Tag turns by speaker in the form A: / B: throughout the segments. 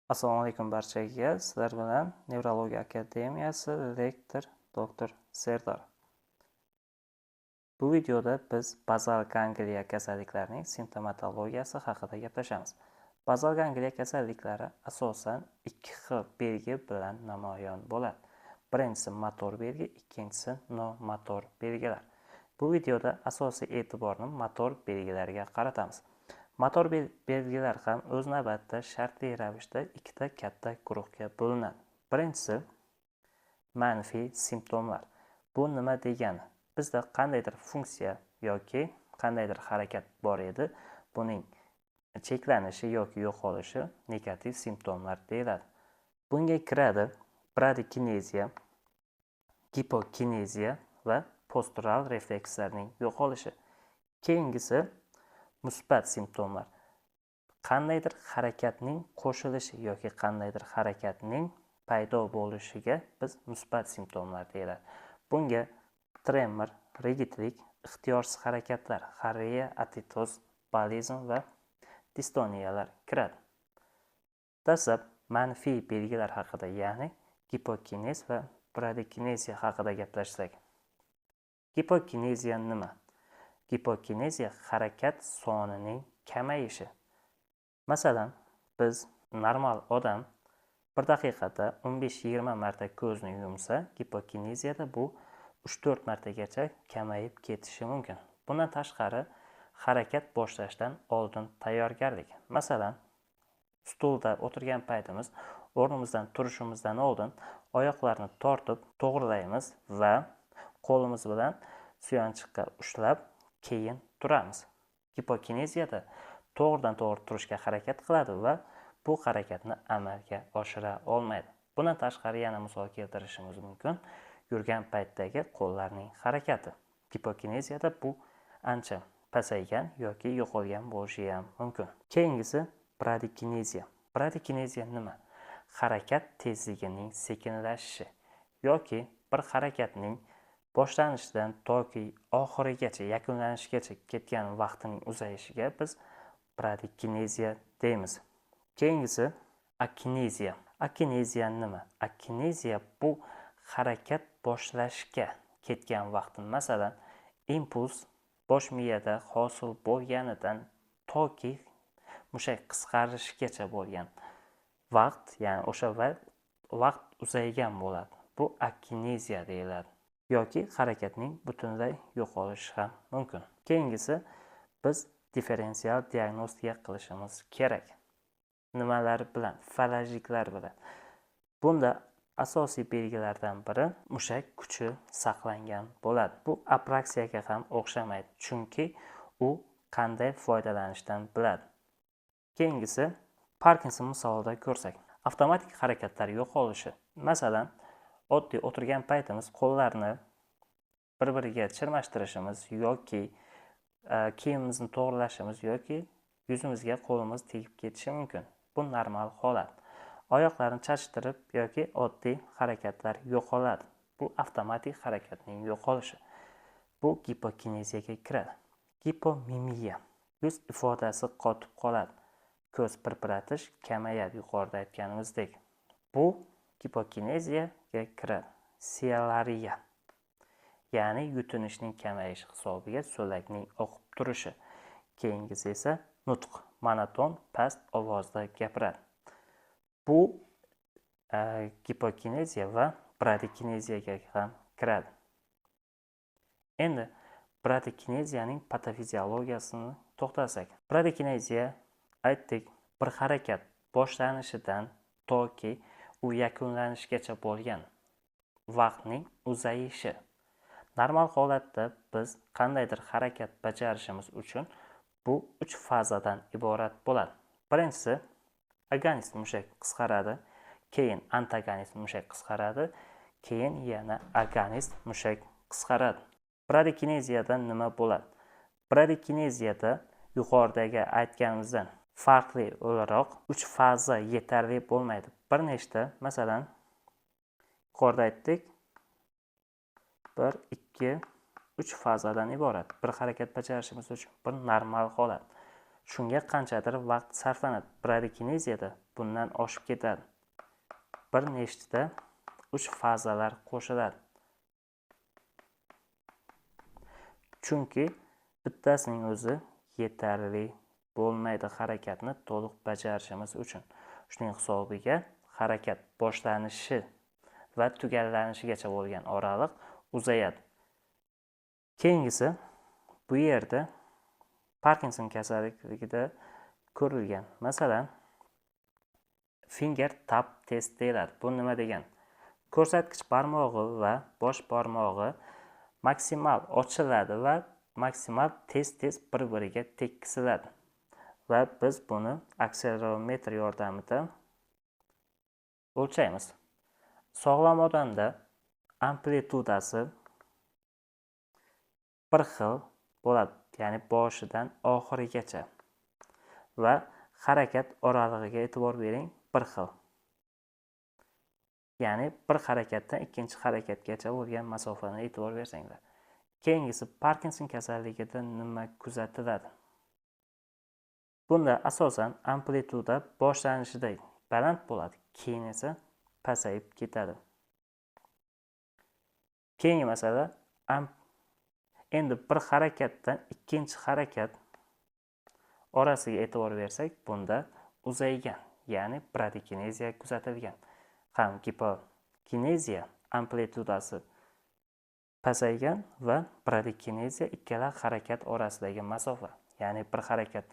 A: Assalomu alaykum barchaga. Sizlar bilan Nevrologiya akademiyasi lektor doktor Serdor. Bu videoda biz bazal gangliya kasalliklarining simptomatologiyasi haqida gaplashamiz. Bazal gangliya kasalliklari asosan ikki xil belgi bilan namoyon bo'ladi. Birinchisi motor belgi, ikkinchisi nomotor belgilar. Bu videoda asosiy e'tiborni motor belgilariga qaratamiz. Motor belgilar ham o'z navbatida shartli ravishda ikkita katta guruhga bo'linadi. Birinchisi manfiy simptomlar. Bu nima degani? Bizda qandaydir funksiya yoki qandaydir harakat bor edi, buning cheklanishi yoki yo'qolishi negativ simptomlar deyiladi. Bunga kiradi bradikineziya, gipokineziya va postural reflekslarning yo'qolishi. Keyingisi musbat simptomlar. Qandaydir harakatning qo'shilishi yoki qandaydir harakatning paydo bo'lishiga biz musbat simptomlar deyiladi. Bunga tremor, rigidlik, ixtiyorsiz harakatlar, xoreya, atitoz, balizm va distoniyalar kiradi. Dastlab manfiy belgilar haqida, ya'ni gipokinez va bradikineziya haqida gaplashsak. Gipokineziya nima? Gipokineziya harakat sonining kamayishi. Masalan, biz normal odam bir daqiqada 15-20 marta ko'zni yumsa, gipokineziyada bu 3-4 martagacha kamayib ketishi mumkin. Bundan tashqari, harakat boshlashdan oldin tayyorgarlik. Masalan, stulda o'tirgan paytimiz o'rnimizdan turishimizdan oldin oyoqlarni tortib to'g'rilaymiz va qo'limiz bilan suyanchiqqa ushlab keyin turamiz. Gipokineziyada to'g'ridan to'g'ri turishga harakat qiladi va bu harakatni amalga oshira olmaydi. Bundan tashqari yana misol keltirishimiz mumkin. Yurgan paytdagi qo'llarning harakati. Gipokineziyada bu ancha pasaygan yoki yo'qolgan bo'lishi ham mumkin. Keyingisi bradikineziya. Bradikineziya nima? Harakat tezligining sekinlashishi yoki bir harakatning boshlanishidan toki oxirigacha, yakunlanishigacha ketgan vaqtining uzayishiga biz bradikineziya deymiz. Keyingisi akineziya. Akineziya nima? Akineziya bu harakat boshlashga ketgan vaqtni, masalan, impuls bosh miyada hosil bo'lganidan toki mushak qisqarishigacha bo'lgan vaqt, ya'ni o'sha vaqt uzaygan bo'ladi. Bu akineziya deyiladi. Yoki harakatning butunlay yo'qolishi ham mumkin. Keyingisi biz differensial diagnostika qilishimiz kerak. Nimalar bilan? Falajiklar bilan. Bunda asosiy belgilardan biri mushak kuchi saqlangan bo'ladi. Bu apraksiyaga ham o'xshamaydi, chunki u qanday foydalanishdan biladi. Keyingisi Parkinson misolida ko'rsak, avtomatik harakatlar yo'qolishi. Masalan, oddiy o'tirgan paytimiz qo'llarni bir-biriga chirmashtirishimiz yoki kiyimimizni to'g'rilashimiz yoki yuzimizga qo'limiz tegib ketishi mumkin. Bu normal holat. Oyoqlarni chachtirib yoki oddiy harakatlar yo'qoladi. Bu avtomatik harakatning yo'qolishi. Bu gipokineziyaga kiradi. Gipomimiya. Yuz ifodasi qotib qoladi. Ko'z pirpiratish kamayadi yuqorida aytganimizdek. Bu gipokineziyaga kiradi. Sialariya. Ya'ni yutinishning kamayishi hisobiga so'lakning oqib turishi. Keyingisi esa nutq, monoton, past ovozda gapiradi. Bu gipokineziya va bradikineziyaga ham kiradi. Endi bradikineziyaning patofiziologiyasini to'xtalsak. Bradikineziya aytdik, bir harakat boshlanishidan toki u yakunlanishgacha bo'lgan vaqtning uzayishi. Normal holatda biz qandaydir harakat bajarishimiz uchun bu 3 fazadan iborat bo'ladi. Birinchisi agonist mushak qisqaradi, keyin antagonist mushak qisqaradi, keyin yana agonist mushak qisqaradi. Bradikineziyada nima bo'ladi? Bradikineziyada yuqoridagi aytganimizdan farqli o'laroq 3 faza yetarli bo'lmaydi. Bir nechta, masalan, yuqorida aytdik, 1, 2, 3 fazadan iborat. Bir harakat bajarishimiz uchun bir normal holat. Shunga qanchadir vaqt sarflanadi. Bradikineziyada bundan oshib ketadi. Bir nechtida 3 fazalar qo'shiladi. Chunki bittasining o'zi yetarli bo'lmaydi harakatni to'liq bajarishimiz uchun. Shuning hisobiga harakat boshlanishi va tugallanishigacha bo'lgan oraliq uzayadi. Keyingisi bu yerda Parkinson kasalligida ko'rilgan. Masalan, finger tap test deyiladi. Bu nima degani? Ko'rsatkich barmog'i va bosh barmog'i maksimal ochiladi va maksimal tez-tez bir-biriga tekisiladi. Va biz buni akselerometr yordamida o'lchaymiz. Sog'lom odamda amplitudasi bir xil bo'ladi, ya'ni boshidan oxirigacha. Va harakat oralig'iga e'tibor bering, bir xil. Ya'ni bir harakatdan ikkinchi harakatgacha bo'lgan masofani e'tibor bersanglar. Keyingisi Parkinson kasalligida nima kuzatiladi? Bunda asosan amplituda boshlanishida baland bo'ladi, keyin esa pasayib ketadi. Keyingi masala, endi bir harakatdan ikkinchi harakat orasiga e'tibor bersak, bunda uzaygan, ya'ni bradykineziya kuzatilgan. Ham gipokineziya amplitudasi pasaygan va bradykineziya ikkala harakat orasidagi masofa, ya'ni bir harakat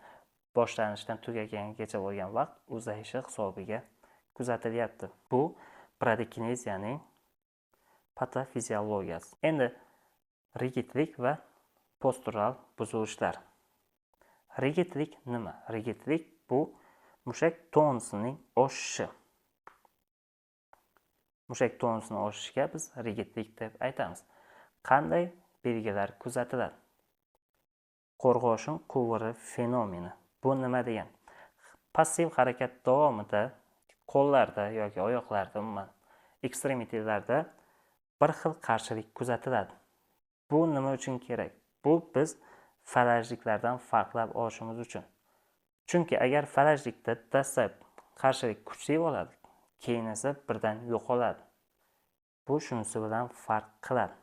A: boshlanishidan tugaganigacha bo'lgan vaqt uzayishi hisobiga kuzatilyapti. Bu bradykineziyaning patofiziologiyasi. Endi rigidlik va postural buzilishlar. Rigidlik nima? Rigidlik bu mushak tonusining oshishi. Mushak tonusini oshishiga biz rigidlik deb aytamiz. Qanday belgilar kuzatiladi? Qo'rg'oshin quvuri fenomeni. Bu nima degan? Passiv harakat davomida qo'llarda yoki oyoqlarda, umuman ekstremitilarda bir xil qarshilik kuzatiladi. Bu nima uchun kerak? Bu biz falajliklardan farqlab olishimiz uchun. Chunki agar falajlikda dastlab qarshilik kuchli bo'ladi, keyin esa birdan yo'qoladi. Bu shunisi bilan farq qiladi.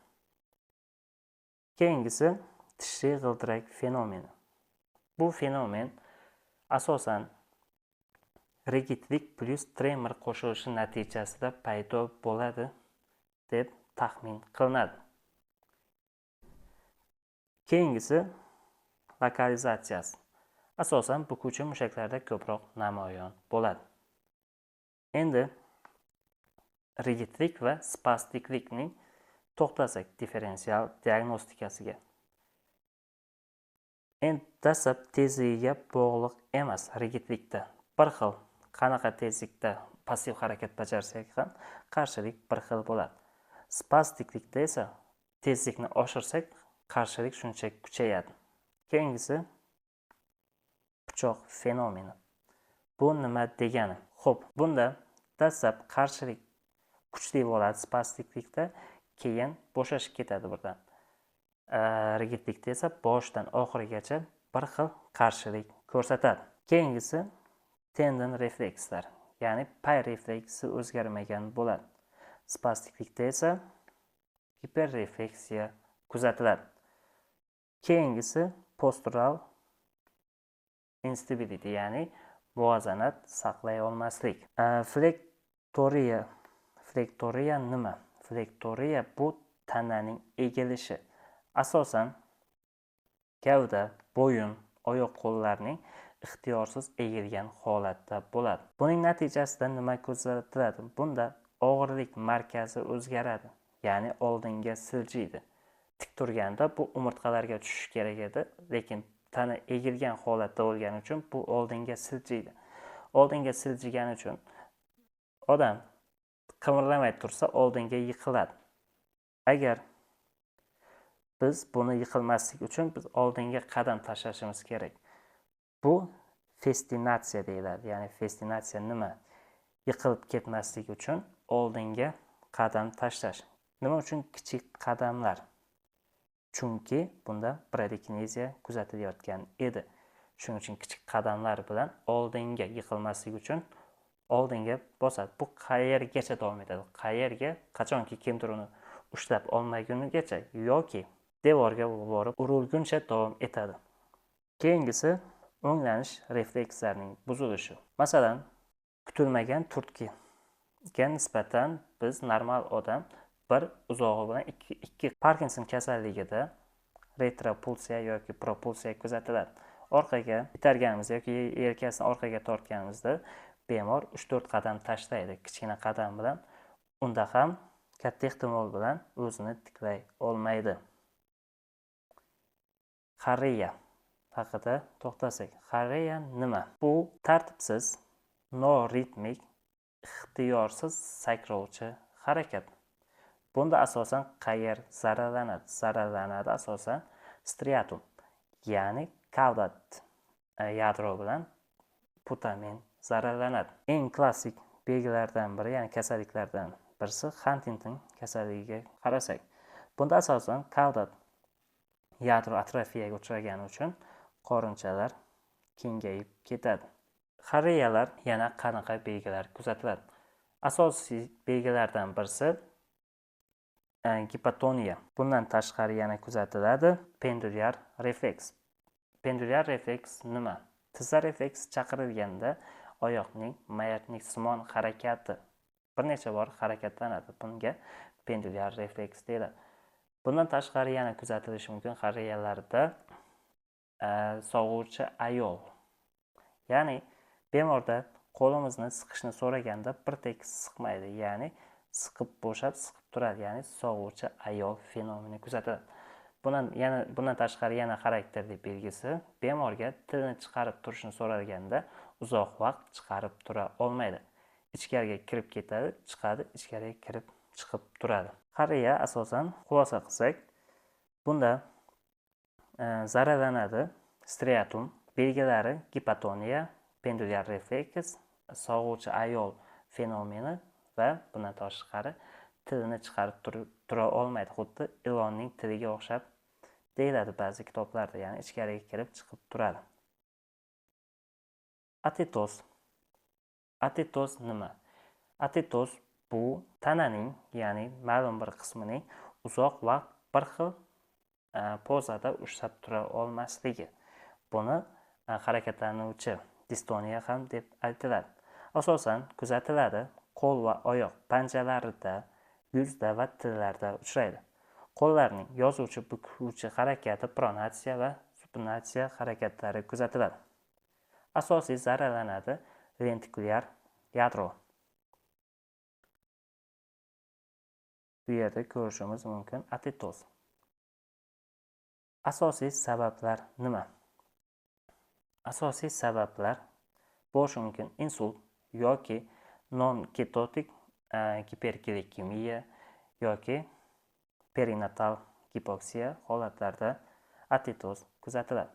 A: Keyingisi tishli g'ildirak fenomeni. Bu fenomen asosan rigidlik plus tremor qo'shilishi natijasida paydo bo'ladi deb taxmin qilinadi. Keyingisi lokalizatsiyasi. Asosan bukuvchi mushaklarda ko'proq namoyon bo'ladi. Endi rigidlik va spastiklikning to'xtasak differensial diagnostikasiga. Endi dastlab tezligiga bog'liq emas rigidlikda. Bir xil qanaqa tezlikda passiv harakat bajarsak ham qarshilik bir xil bo'ladi. Spastiklikda esa tezlikni oshirsak qarshilik shuncha kuchayadi. Keyingisi pichoq fenomeni. Bu nima degani? Xo'p, bunda dastlab qarshilik kuchli bo'ladi spastiklikda, keyin bo'shashib ketadi birdan. Rigidlikda esa boshidan oxirigacha bir xil qarshilik ko'rsatadi. Keyingisi tendon reflekslar, ya'ni pay refleksi o'zgarmagan bo'ladi. Spastiklikda esa hiperrefleksiya kuzatiladi. Keyingisi postural instability, ya'ni muvozanat saqlay olmaslik. Flektoriya nima? Flektoriya bu tananing egilishi. Asosan gavda, bo'yin, oyoq-qo'llarning ixtiyorsiz egilgan holatda bo'ladi. Buning natijasida nima kuzatiladi? Bunda og'irlik markazi o'zgaradi, ya'ni oldinga siljiydi. Tik turganda bu umurtqalarga tushishi kerak edi, lekin tana egilgan holatda bo'lgani uchun bu oldinga siljiydi. Oldinga siljigani uchun odam qimirlamay tursa oldinga yiqiladi. Agar biz buni yiqilmaslik uchun biz oldinga qadam tashlashimiz kerak. Bu festinatsiya deyiladi. Ya'ni festinatsiya nima? Yiqilib ketmaslik uchun oldinga qadam tashlash. Nima uchun kichik qadamlar? Chunki bunda bradykineziya kuzatilayotgan edi. Shuning uchun kichik qadamlar bilan oldinga yiqilmaslik uchun oldinga bosadi. Bu qayergacha davom etadi? Qayerga? Qachonki kimdir uni ushlab olmagunigacha yoki devorga borib urilguncha davom etadi. Keyingisi o'nglanish reflekslarining buzilishi. Masalan, kutilmagan turtkiga nisbatan biz normal odam bir uzog'i bilan ikki Parkinson kasalligida retropulsiya yoki propulsiya kuzatiladi. Orqaga itarganimizda yoki yelkasini orqaga tortganimizda bemor 3-4 qadam tashlaydi. Kichkina qadam bilan, unda ham katta ehtimol bilan o'zini tiklay olmaydi. Xorreya haqida to'xtalsak, xorreya nima? Bu tartibsiz, noritmik, ixtiyorsiz sakrovchi harakat. Bunda asosan qayer zararlanadi? Zararlanadi asosan striatum, ya'ni kavdat yadro bilan putamen zararlanadi. Eng klassik belgilardan biri, ya'ni kasalliklardan birisi Huntington kasalligiga qarasak, bunda asosan kavdat yadro atrofiyaga uchragani uchun qorinchalar kengayib ketadi. Xorreyalar yana qanaqa belgilar kuzatiladi? Asosiy belgilardan birisi gipotoniya. Bundan tashqari yana kuzatiladi pendulyar refleks. Pendulyar refleks nima? Tizza refleks chaqirilganda oyoqning mayatniksimon harakati bir necha bor harakatlanadi. Bunga pendulyar refleks deyiladi. Bundan tashqari yana kuzatilishi mumkin xorreyalarda sog'uvchi ayol. Ya'ni bemorda qo'limizni siqishni so'raganda bir tekis siqmaydi, ya'ni siqib bo'shab siqib turadi, ya'ni sog'uvchi ayol fenomeni kuzatiladi. Bundan tashqari yana xarakterli belgisi, bemorga tilni chiqarib turishni so'ralganda uzoq vaqt chiqarib tura olmaydi. Ichkariga kirib ketadi, chiqadi, ichkariga kirib chiqib turadi. Xorreya asosan xulosa qilsak, bunda zararlanadi striatum, belgilari gipotoniya, pendulyar refleks, sog'uvchi ayol fenomeni va bundan tashqari tilini chiqarib tura olmaydi. Xuddi ilonning tiliga o'xshab deyiladi ba'zi kitoblarda, ya'ni ichkariga kirib chiqib turadi. Atetoz. Atetoz nima? Atetoz bu tananing, ya'ni ma'lum bir qismining uzoq vaqt bir xil pozada ushlab tura olmasligi. Buni harakatlanuvchi distoniya ham deb aytiladi. Asosan kuzatiladi qo'l va oyoq panjalarida, yuzda va tillarda uchraydi. Qo'llarning yozuvchi, bukuvchi harakati, pronatsiya va supinatsiya harakatlari kuzatiladi. Asosiy zararlanadi lentikulyar yadro. Bu yerda ko'rishimiz mumkin atetoz. Asosiy sabablar nima? Asosiy sabablar bo'lishi mumkin insult yoki non-ketotik giperglikemiya yoki perinatal gipoksiya holatlarida atetoz kuzatiladi.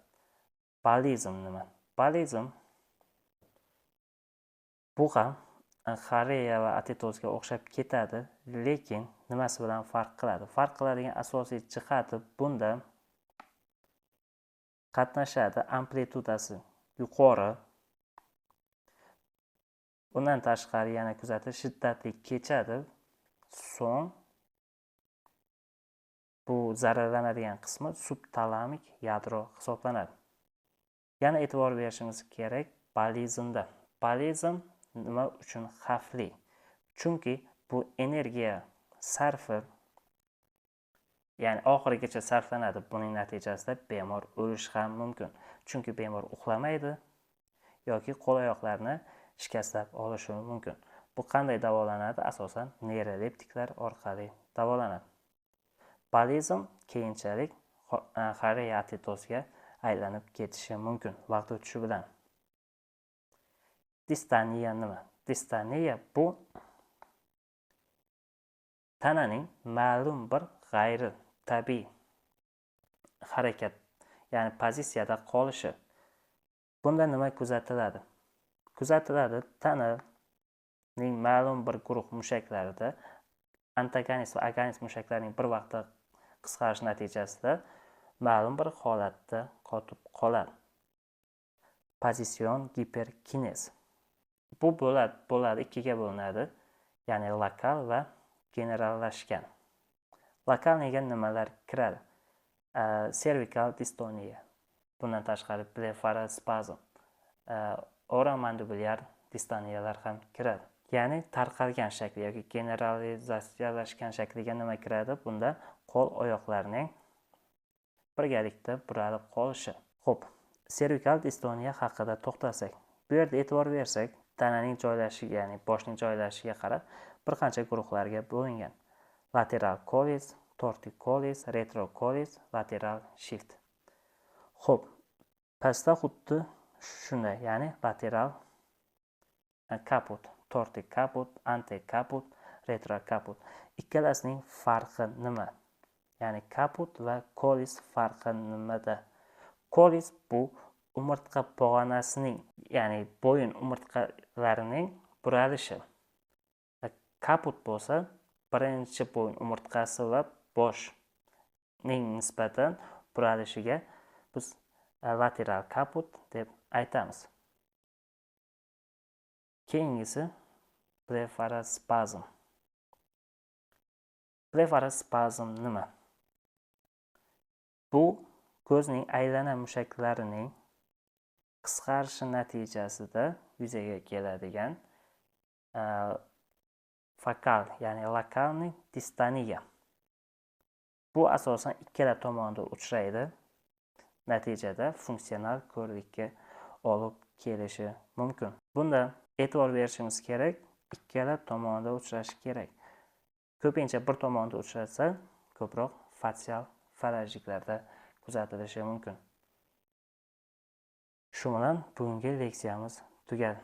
A: Balizm nima? Balizm bu ham xorreya va atetozga o'xshab ketadi, lekin nimasi bilan farq qiladi? Farq qiladigan asosiy jihati bunda qatnashadi amplitudasi yuqori. Bundan tashqari yana kuzatish shiddatli kechadi. So'ng bu zararlanadigan qismi subtalamik yadro hisoblanadi. Yana e'tibor berishimiz kerak balizmda. Balizm nima uchun xavfli? Chunki bu energiya sarfi, ya'ni oxirigacha sarflanadi. Buning natijasida bemor o'lishi ham mumkin. Chunki bemor uxlamaydi yoki qo'l oyoqlarni shikastlab olishi mumkin. Bu qanday davolanadi? Asosan neyroleptiklar orqali davolanadi. Balizm keyinchalik xorreya atetozga aylanib ketishi mumkin vaqt o'tishi bilan. Distoniya nima? Distoniya bu tananing ma'lum bir g'ayri tabiiy harakat, ya'ni pozitsiyada qolishi. Bunda nima kuzatiladi? Kuzatiladi tananing ma'lum bir guruh mushaklarida antagonist va agonist mushaklarning bir vaqtda qisqarish natijasida ma'lum bir holatda qotib qoladi. Pozitsion giperkinez. Bu bo'ladi ikkiga bo'linadi. Ya'ni lokal va generallashgan. Lokalniga nimalar kiradi? Servikal distoniya. Bundan tashqari blefarospazm, oromandibulyar distoniyalar ham kiradi. Ya'ni tarqalgan shakli yoki generalizatsiyalashgan shakliga nima kiradi? Bunda qo'l oyoqlarning birgalikda buralib qolishi. Xo'p, servikal distoniya haqida to'xtalsak, bu yerda e'tibor bersak, tananing joylashiga, ya'ni boshning joylashiga qarab bir qancha guruhlarga bo'lingan. Lateral collis, torticollis, retrocollis, lateral shift. Xo'p, pastda xuddi shunday, ya'ni lateral caput, torticaput, antecaput, retrocaput. Ikkalasining farqi nima? Ya'ni caput va collis farqi nimada? Collis bu umurtqa pog'onasining, ya'ni bo'yin umurtqalarining buralishi. Caput bo'lsa, birinchi bo'yin umurtqasi va boshning nisbatan buralishiga biz lateral caput deb aytamiz. Keyingisi blefarospazm. Blefarospazm nima? Bu ko'zning aylana mushaklarining qisqarishi natijasida yuzaga keladigan fokal, ya'ni lokalniy distoniya. Bu asosan ikkala tomonda uchraydi. Natijada funksional ko'rlikka olib kelishi mumkin. Bunda e'tibor berishimiz kerak, ikkala tomonda uchrashi kerak. Ko'pincha bir tomonda uchrasa, ko'proq fatsial farajiklarda kuzatilishi mumkin. Shu bilan bugungi leksiyamiz tugadi.